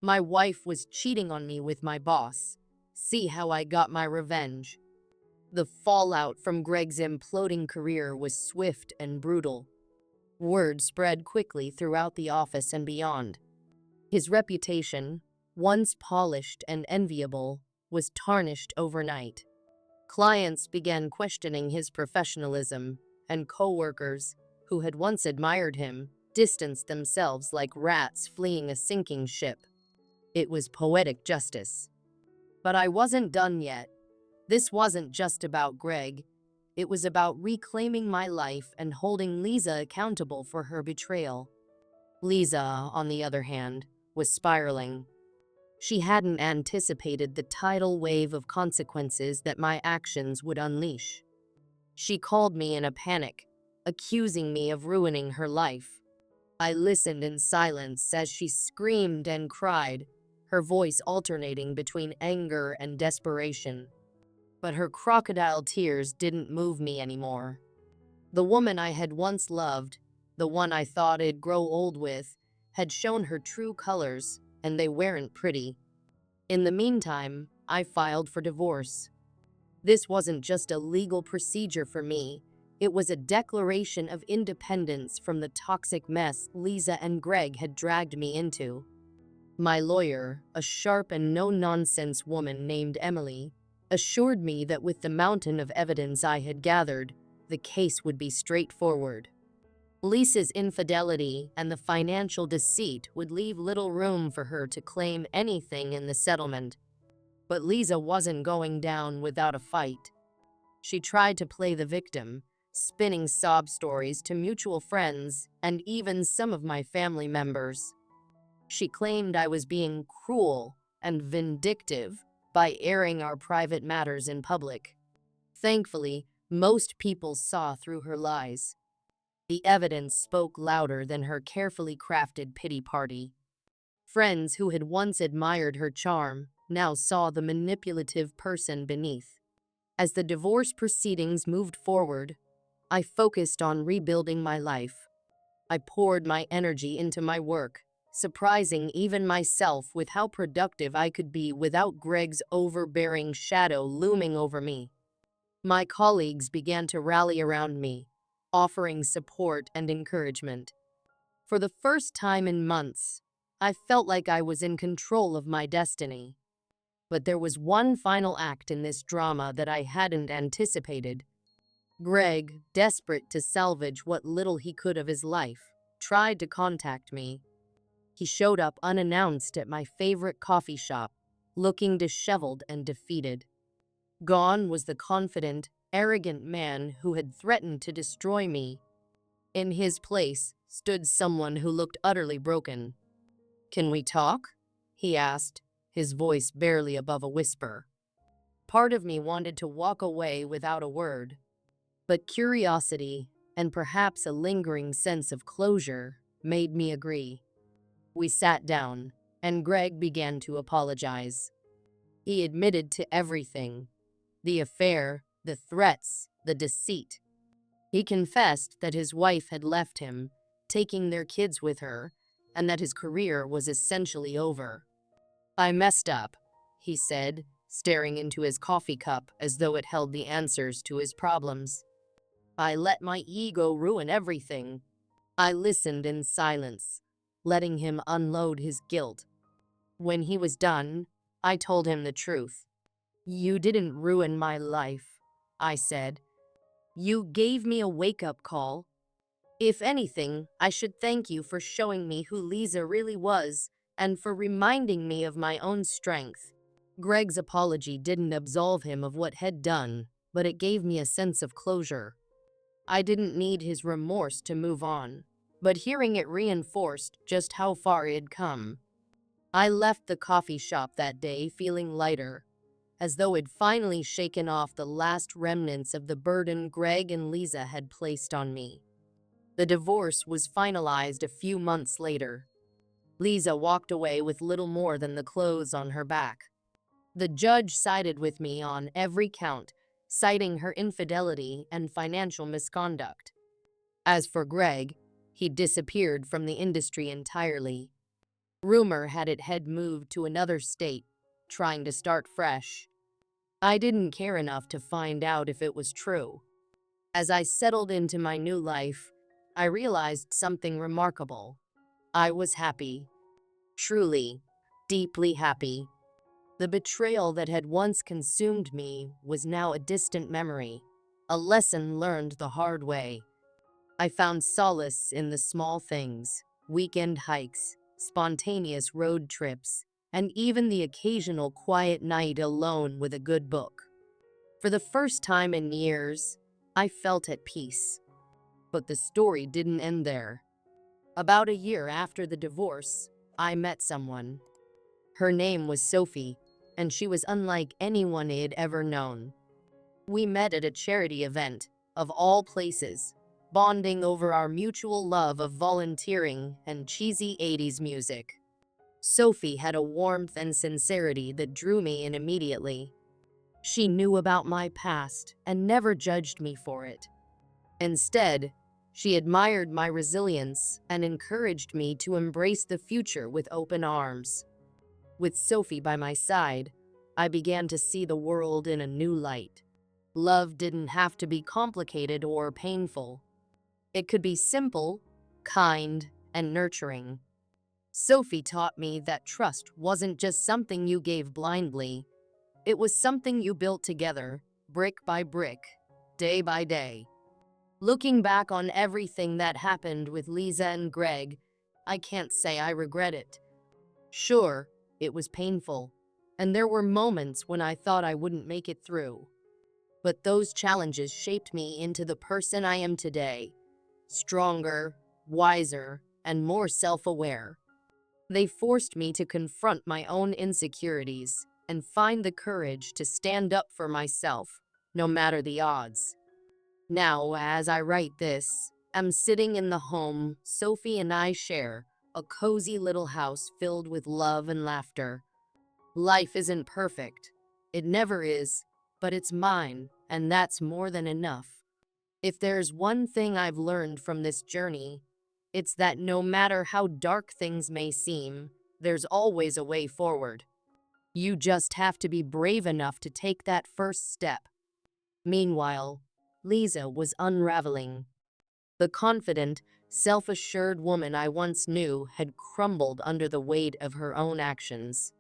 My wife was cheating on me with my boss. See how I got my revenge. The fallout from Greg's imploding career was swift and brutal. Word spread quickly throughout the office and beyond. His reputation, once polished and enviable, was tarnished overnight. Clients began questioning his professionalism, and coworkers, who had once admired him, distanced themselves like rats fleeing a sinking ship. It was poetic justice. But I wasn't done yet. This wasn't just about Greg. It was about reclaiming my life and holding Lisa accountable for her betrayal. Lisa, on the other hand, was spiraling. She hadn't anticipated the tidal wave of consequences that my actions would unleash. She called me in a panic, accusing me of ruining her life. I listened in silence as she screamed and cried, her voice alternating between anger and desperation. But her crocodile tears didn't move me anymore. The woman I had once loved, the one I thought I'd grow old with, had shown her true colors, and they weren't pretty. In the meantime, I filed for divorce. This wasn't just a legal procedure for me, it was a declaration of independence from the toxic mess Lisa and Greg had dragged me into. My lawyer, a sharp and no-nonsense woman named Emily, assured me that with the mountain of evidence I had gathered, the case would be straightforward. Lisa's infidelity and the financial deceit would leave little room for her to claim anything in the settlement. But Lisa wasn't going down without a fight. She tried to play the victim, spinning sob stories to mutual friends and even some of my family members. She claimed I was being cruel and vindictive by airing our private matters in public. Thankfully, most people saw through her lies. The evidence spoke louder than her carefully crafted pity party. Friends who had once admired her charm now saw the manipulative person beneath. As the divorce proceedings moved forward, I focused on rebuilding my life. I poured my energy into my work, surprising even myself with how productive I could be without Greg's overbearing shadow looming over me. My colleagues began to rally around me, offering support and encouragement. For the first time in months, I felt like I was in control of my destiny. But there was one final act in this drama that I hadn't anticipated. Greg, desperate to salvage what little he could of his life, tried to contact me. He showed up unannounced at my favorite coffee shop, looking disheveled and defeated. Gone was the confident, arrogant man who had threatened to destroy me. In his place stood someone who looked utterly broken. "Can we talk?" he asked, his voice barely above a whisper. Part of me wanted to walk away without a word, but curiosity and perhaps a lingering sense of closure made me agree. We sat down, and Greg began to apologize. He admitted to everything: the affair, the threats, the deceit. He confessed that his wife had left him, taking their kids with her, and that his career was essentially over. "I messed up," he said, staring into his coffee cup as though it held the answers to his problems. "I let my ego ruin everything." I listened in silence, letting him unload his guilt. When he was done, I told him the truth. "You didn't ruin my life," I said. "You gave me a wake-up call. If anything, I should thank you for showing me who Lisa really was and for reminding me of my own strength." Greg's apology didn't absolve him of what had done, but it gave me a sense of closure. I didn't need his remorse to move on, but hearing it reinforced just how far it had come. I left the coffee shop that day feeling lighter, as though it finally shaken off the last remnants of the burden Greg and Lisa had placed on me. The divorce was finalized a few months later. Lisa walked away with little more than the clothes on her back. The judge sided with me on every count, citing her infidelity and financial misconduct. As for Greg, he disappeared from the industry entirely. Rumor had it had moved to another state, trying to start fresh. I didn't care enough to find out if it was true. As I settled into my new life, I realized something remarkable. I was happy. Truly, deeply happy. The betrayal that had once consumed me was now a distant memory, a lesson learned the hard way. I found solace in the small things, weekend hikes, spontaneous road trips, and even the occasional quiet night alone with a good book. For the first time in years, I felt at peace. But the story didn't end there. About a year after the divorce, I met someone. Her name was Sophie, and she was unlike anyone I had ever known. We met at a charity event, of all places, bonding over our mutual love of volunteering and cheesy 80s music. Sophie had a warmth and sincerity that drew me in immediately. She knew about my past and never judged me for it. Instead, she admired my resilience and encouraged me to embrace the future with open arms. With Sophie by my side, I began to see the world in a new light. Love didn't have to be complicated or painful. It could be simple, kind, and nurturing. Sophie taught me that trust wasn't just something you gave blindly. It was something you built together, brick by brick, day by day. Looking back on everything that happened with Lisa and Greg, I can't say I regret it. Sure, it was painful, and there were moments when I thought I wouldn't make it through. But those challenges shaped me into the person I am today, stronger, wiser, and more self-aware. They forced me to confront my own insecurities and find the courage to stand up for myself, no matter the odds. Now, as I write this, I'm sitting in the home Sophie and I share, a cozy little house filled with love and laughter. Life isn't perfect. It never is, but it's mine, and that's more than enough. If there's one thing I've learned from this journey, it's that no matter how dark things may seem, there's always a way forward. You just have to be brave enough to take that first step. Meanwhile, Lisa was unraveling. The confident, self-assured woman I once knew had crumbled under the weight of her own actions.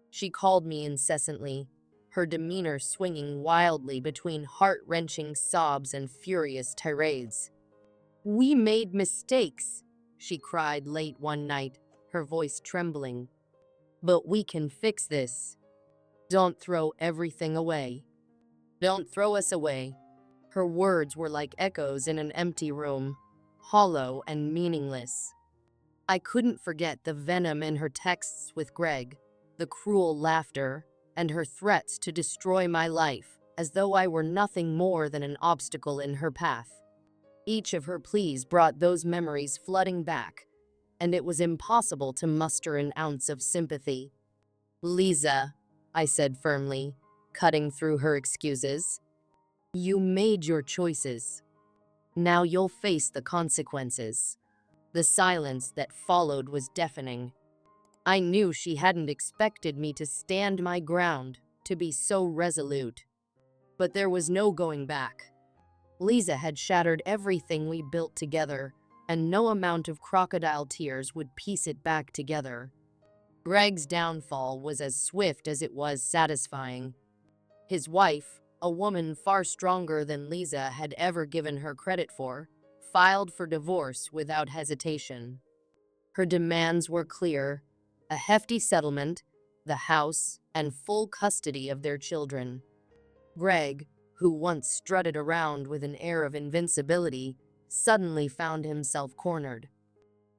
She called me incessantly, her demeanor swinging wildly between heart-wrenching sobs and furious tirades. "We made mistakes," she cried late one night, her voice trembling. "But we can fix this. Don't throw everything away. Don't throw us away." Her words were like echoes in an empty room, hollow and meaningless. I couldn't forget the venom in her texts with Greg, the cruel laughter, and her threats to destroy my life, as though I were nothing more than an obstacle in her path. Each of her pleas brought those memories flooding back, and it was impossible to muster an ounce of sympathy. "Lisa," I said firmly, cutting through her excuses, "you made your choices. Now you'll face the consequences." The silence that followed was deafening. I knew she hadn't expected me to stand my ground, to be so resolute. But there was no going back. Lisa had shattered everything we built together, and no amount of crocodile tears would piece it back together. Greg's downfall was as swift as it was satisfying. His wife, a woman far stronger than Lisa had ever given her credit for, filed for divorce without hesitation. Her demands were clear: a hefty settlement, the house, and full custody of their children. Greg, who once strutted around with an air of invincibility, suddenly found himself cornered.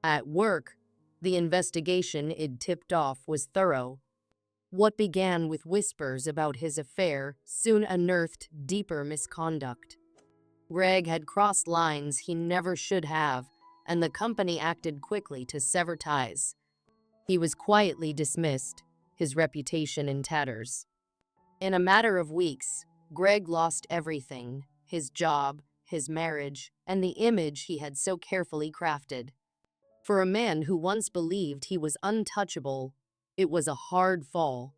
At work, the investigation it tipped off was thorough. What began with whispers about his affair soon unearthed deeper misconduct. Greg had crossed lines he never should have, and the company acted quickly to sever ties. He was quietly dismissed, his reputation in tatters. In a matter of weeks, Greg lost everything: his job, his marriage, and the image he had so carefully crafted. For a man who once believed he was untouchable, it was a hard fall.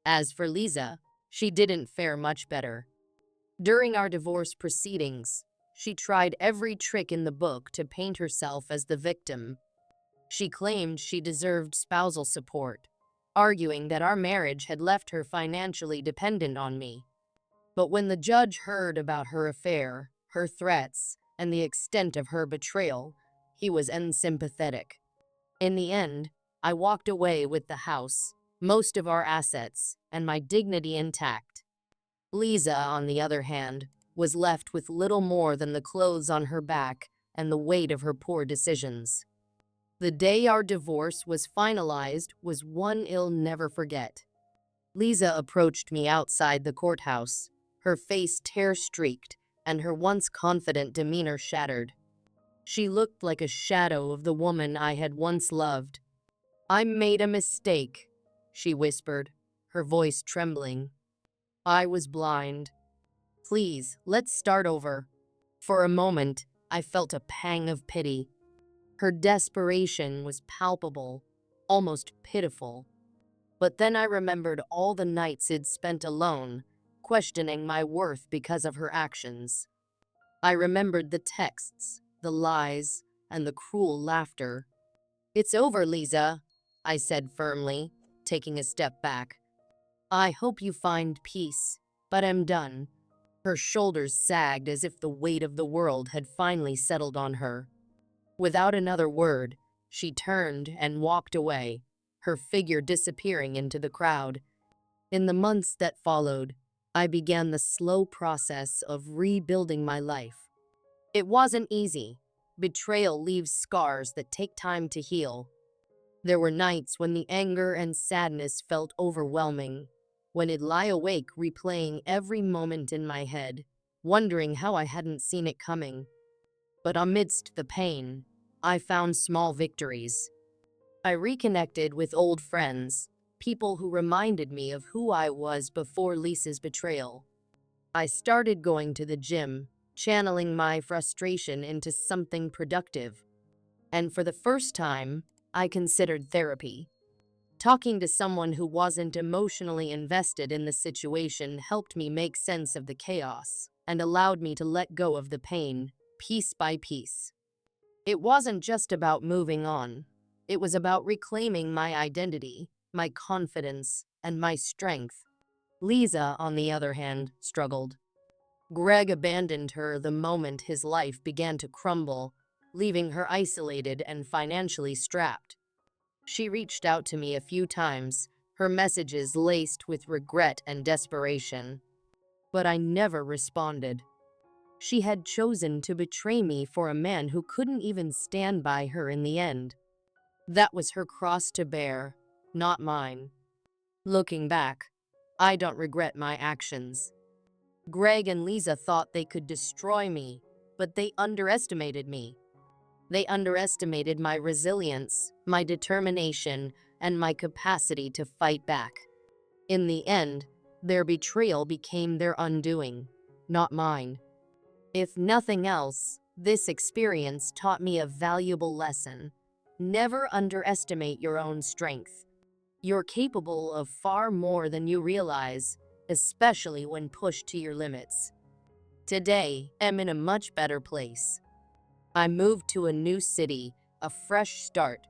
As for Lisa, she didn't fare much better. During our divorce proceedings, she tried every trick in the book to paint herself as the victim. She claimed she deserved spousal support, arguing that our marriage had left her financially dependent on me. But when the judge heard about her affair, her threats, and the extent of her betrayal, he was unsympathetic. In the end, I walked away with the house, most of our assets, and my dignity intact. Lisa, on the other hand, was left with little more than the clothes on her back and the weight of her poor decisions. The day our divorce was finalized was one I'll never forget. Lisa approached me outside the courthouse, her face tear-streaked and her once confident demeanor shattered. She looked like a shadow of the woman I had once loved. "I made a mistake," she whispered, her voice trembling. "I was blind. Please, let's start over." For a moment, I felt a pang of pity. Her desperation was palpable, almost pitiful. But then I remembered all the nights I'd spent alone, questioning my worth because of her actions. I remembered the texts, the lies, and the cruel laughter. "It's over, Lisa," I said firmly, taking a step back. "I hope you find peace, but I'm done." Her shoulders sagged as if the weight of the world had finally settled on her. Without another word, she turned and walked away, her figure disappearing into the crowd. In the months that followed, I began the slow process of rebuilding my life. It wasn't easy. Betrayal leaves scars that take time to heal. There were nights when the anger and sadness felt overwhelming, when I'd lie awake replaying every moment in my head, wondering how I hadn't seen it coming. But amidst the pain, I found small victories. I reconnected with old friends, people who reminded me of who I was before Lisa's betrayal. I started going to the gym, channeling my frustration into something productive. And for the first time, I considered therapy. Talking to someone who wasn't emotionally invested in the situation helped me make sense of the chaos and allowed me to let go of the pain, piece by piece. It wasn't just about moving on. It was about reclaiming my identity, my confidence, and my strength. Lisa, on the other hand, struggled. Greg abandoned her the moment his life began to crumble, leaving her isolated and financially strapped. She reached out to me a few times, her messages laced with regret and desperation. But I never responded. She had chosen to betray me for a man who couldn't even stand by her in the end. That was her cross to bear, not mine. Looking back, I don't regret my actions. Greg and Lisa thought they could destroy me, but they underestimated me. They underestimated my resilience, my determination, and my capacity to fight back. In the end, their betrayal became their undoing, not mine. If nothing else, this experience taught me a valuable lesson. Never underestimate your own strength. You're capable of far more than you realize, especially when pushed to your limits. Today, I'm in a much better place. I moved to a new city, a fresh start,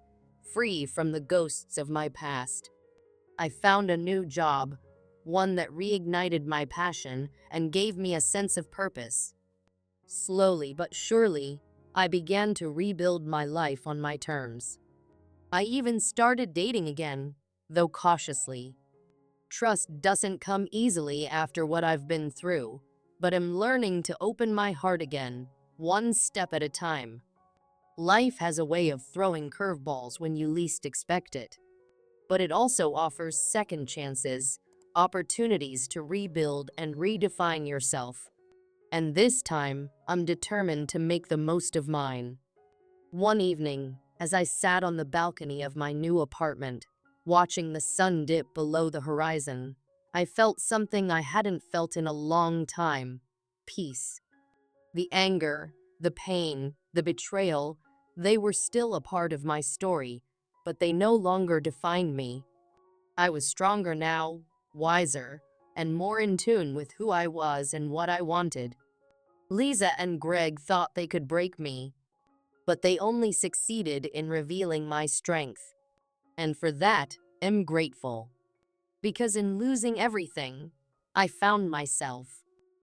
free from the ghosts of my past. I found a new job, one that reignited my passion and gave me a sense of purpose. Slowly but surely, I began to rebuild my life on my terms. I even started dating again, though cautiously. Trust doesn't come easily after what I've been through, but I'm learning to open my heart again, one step at a time. Life has a way of throwing curveballs when you least expect it, but it also offers second chances, opportunities to rebuild and redefine yourself. And this time, I'm determined to make the most of mine. One evening, as I sat on the balcony of my new apartment, watching the sun dip below the horizon, I felt something I hadn't felt in a long time: peace. The anger, the pain, the betrayal, They were still a part of my story, but they no longer defined me. I was stronger now, wiser, and more in tune with who I was and what I wanted. Lisa and Greg thought they could break me, but they only succeeded in revealing my strength. And for that, I'm grateful. Because in losing everything, I found myself.